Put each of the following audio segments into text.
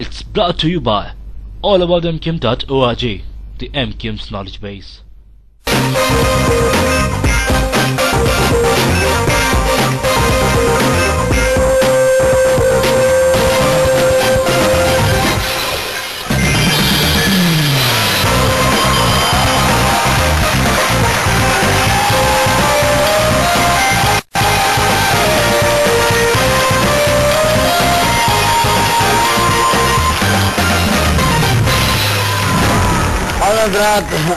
It's brought to you by allaboutmkim.org, the MKIM's knowledge base.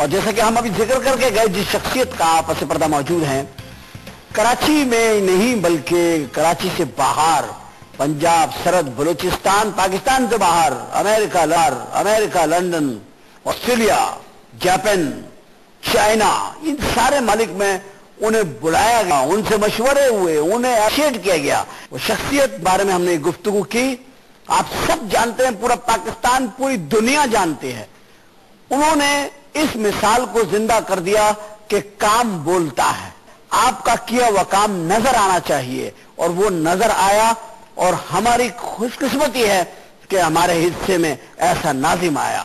اور جیسا کہ ہم ابھی ذکر کر کے گئے جس شخصیت کا آپ پس پردہ موجود ہیں، کراچی میں نہیں بلکہ کراچی سے باہر، پنجاب، سرحد، بلوچستان، پاکستان سے باہر، امریکہ، لندن، آسٹریلیا، جاپان، چائنا، ان سارے ملک میں انہیں بلایا گیا، ان سے مشورے ہوئے، انہیں اپریشیٹ کیا گیا. وہ شخصیت بارے میں ہم نے گفتگو کی. آپ سب جانتے ہیں، پورا پاکستان، پوری دنیا جانتے ہیں. انہوں نے اس مثال کو زندہ کر دیا کہ کام بولتا ہے. آپ کا کیا ہوا کام نظر آنا چاہیے، اور وہ نظر آیا. اور ہماری خوش قسمتی ہے کہ ہمارے حصے میں ایسا ناظم آیا.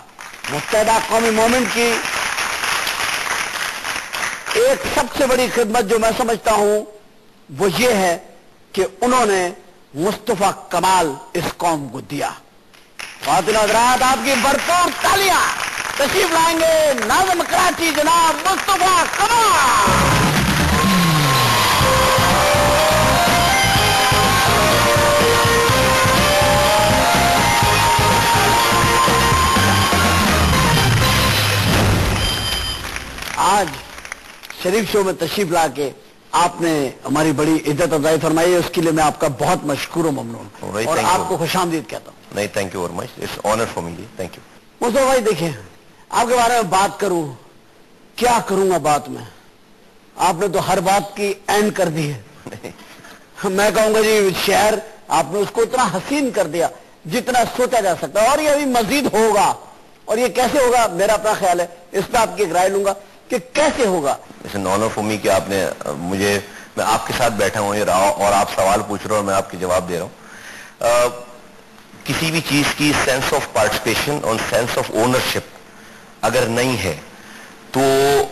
متحدہ قومی مومنٹ کی ایک سب سے بڑی خدمت جو میں سمجھتا ہوں وہ یہ ہے کہ انہوں نے مصطفیٰ کمال اس قوم کو دیا. خواتین و حضرات، آپ کی بھرپور تالیاں. تشریف لائیں گے ناظم کراچی جناب مصطفیٰ کمال. آج شریف شو میں تشریف لا کے آپ نے ہماری بڑی عزت افزائی فرمائی ہے، اس کے لیے میں آپ کا بہت مشکور و ممنون ہوں، اور آپ کو خوش آمدید کہتا ہوں. نہیں، thank you very much, it's honour for me. Thank you. Mustafa بھائی، دیکھیں، آپ کے بارے میں بات کروں، کیا کروں گا بات میں؟ آپ نے تو ہر بات کی اینڈ کر دی ہے. میں کہوں گا جی شہر، آپ نے اس کو اتنا حسین کر دیا جتنا سوچا جا سکتا ہے، اور یہ ابھی مزید ہوگا. اور یہ کیسے ہوگا، میرا اپنا خیال ہے، اس پہ آپ کی ایک رائے لوں گا کہ کیسے ہوگا. It's an honour for me کہ آپ نے مجھے، میں آپ کے ساتھ بیٹھا ہوں اور آپ سوال پوچھ رہے ہو اور میں آپ کے جواب دے رہا ہوں. کسی بھی چیز کی سینس آف پارٹیسپیشن اور سینس آف اونرشپ اگر نہیں ہے تو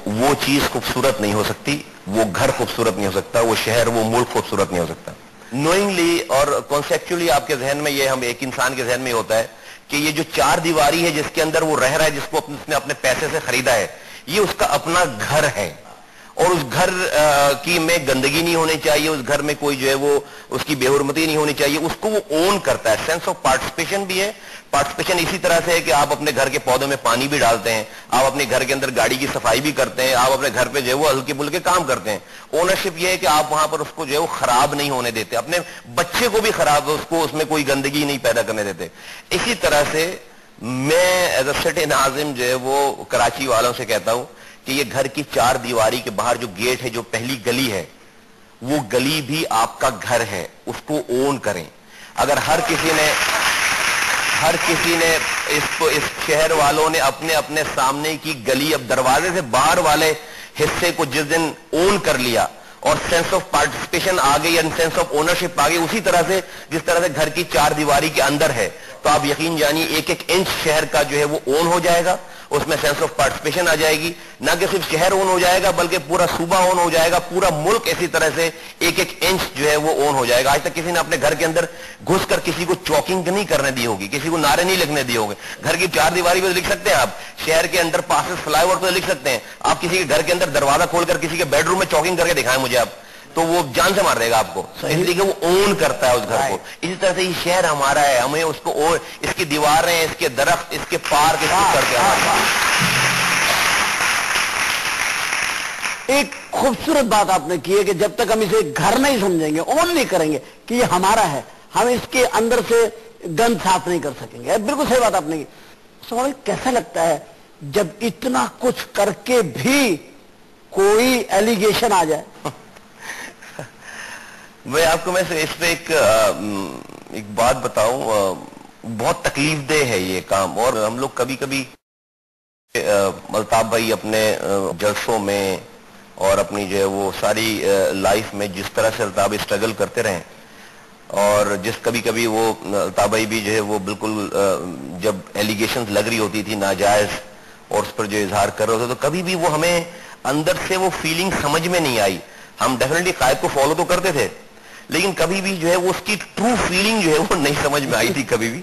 وہ چیز خوبصورت نہیں ہو سکتی، وہ گھر خوبصورت نہیں ہو سکتا، وہ شہر، وہ ملک خوبصورت نہیں ہو سکتا. نوئنگلی اور کانسیپچولی آپ کے ذہن میں یہ، ہم ایک انسان کے ذہن میں یہ ہوتا ہے کہ یہ جو چار دیواری ہے جس کے اندر وہ رہ رہا ہے، جس کو اس نے اپنے پیسے سے خریدا ہے، یہ اس کا اپنا گھر ہے. اور اس گھر کی میں گندگی نہیں ہونی چاہیے، اس گھر میں کوئی جو ہے وہ اس کی بے حرمتی نہیں ہونی چاہیے، اس کو وہ اون کرتا ہے. سینس آف پارٹیسپیشن بھی ہے. پارٹیسپیشن اسی طرح سے ہے کہ آپ اپنے گھر کے پودوں میں پانی بھی ڈالتے ہیں، آپ اپنے گھر کے اندر گاڑی کی صفائی بھی کرتے ہیں، آپ اپنے گھر پہ جو ہے وہ ہلکے پھلکے کام کرتے ہیں. اونرشپ یہ ہے کہ آپ وہاں پر اس کو جو ہے وہ خراب نہیں ہونے دیتے، اپنے بچے کو بھی خراب، اس کو اس میں کوئی گندگی نہیں پیدا کرنے دیتے. اسی طرح سے میں ایز اے سٹی ناظم جو ہے وہ کراچی والوں سے کہتا ہوں کہ یہ گھر کی چار دیواری کے باہر جو گیٹ ہے، جو پہلی گلی ہے، وہ گلی بھی آپ کا گھر ہے، اس کو اون کریں. اگر ہر کسی نے اس شہر والوں نے اپنے اپنے سامنے کی گلی، اب دروازے سے باہر والے حصے کو جس دن اون کر لیا اور سینس آف پارٹیسپیشن آ گئی، سینس آف اونرشپ آ گئی، اسی طرح سے جس طرح سے گھر کی چار دیواری کے اندر ہے، تو آپ یقین جانیے ایک ایک انچ شہر کا جو ہے وہ اون ہو جائے گا، اس میں سینس آف پارٹیسپیشن آ جائے گی. نہ کہ صرف شہر اون ہو جائے گا بلکہ پورا صوبہ اون ہو جائے گا، پورا ملک اسی طرح سے ایک ایک انچ جو ہے وہ اون ہو جائے گا. آج تک کسی نے اپنے گھر کے اندر گھس کر کسی کو چاکنگ نہیں کرنے دی ہوگی، کسی کو نعرے نہیں لکھنے دیے ہوں گے. گھر کی چار دیواری پہ لکھ سکتے ہیں آپ، شہر کے انڈر پاسز فلائی اوور پہ لکھ سکتے ہیں. آپ کسی کے گھر کے اندر دروازہ کھول کر کسی کے بیڈ روم میں چاکنگ کر کے دکھائیں مجھے آپ، تو وہ جان سے مار دے گا آپ کو، اس لیے کہ وہ اون کرتا ہے اس گھر کو. اسی طرح سے یہ شہر ہمارا ہے، ہمیں اس کو اس کی دیواریں، اس کے درخت، اس کے پارک، اس کی سڑکیں. ایک خوبصورت بات آپ نے کی ہے کہ جب تک ہم اسے گھر نہیں سمجھیں گے، اون نہیں کریں گے کہ یہ ہمارا ہے، ہم اس کے اندر سے گند صاف نہیں کر سکیں گے. بالکل صحیح بات آپ نے کی. سوال کیسا لگتا ہے جب اتنا کچھ کر کے بھی کوئی ایلیگیشن آ جائے؟ میں آپ کو میں اس پہ ایک بات بتاؤں، بہت تکلیف دہ ہے یہ کام. اور ہم لوگ کبھی کبھی الطاف بھائی اپنے جلسوں میں اور اپنی جو ہے وہ ساری لائف میں جس طرح سے الطاف اسٹرگل کرتے رہے، اور جس کبھی کبھی وہ الطاف بھائی بھی جو ہے وہ بالکل جب ایلیگیشنز لگ رہی ہوتی تھی ناجائز اور اس پر جو اظہار کر رہے ہوتے، تو کبھی بھی وہ ہمیں اندر سے وہ فیلنگ سمجھ میں نہیں آئی. ہم ڈیفینیٹلی قائد کو فالو تو کرتے تھے، لیکن کبھی بھی جو ہے وہ اس کی ٹرو فیلنگ جو ہے وہ نہیں سمجھ میں آئی تھی کبھی بھی.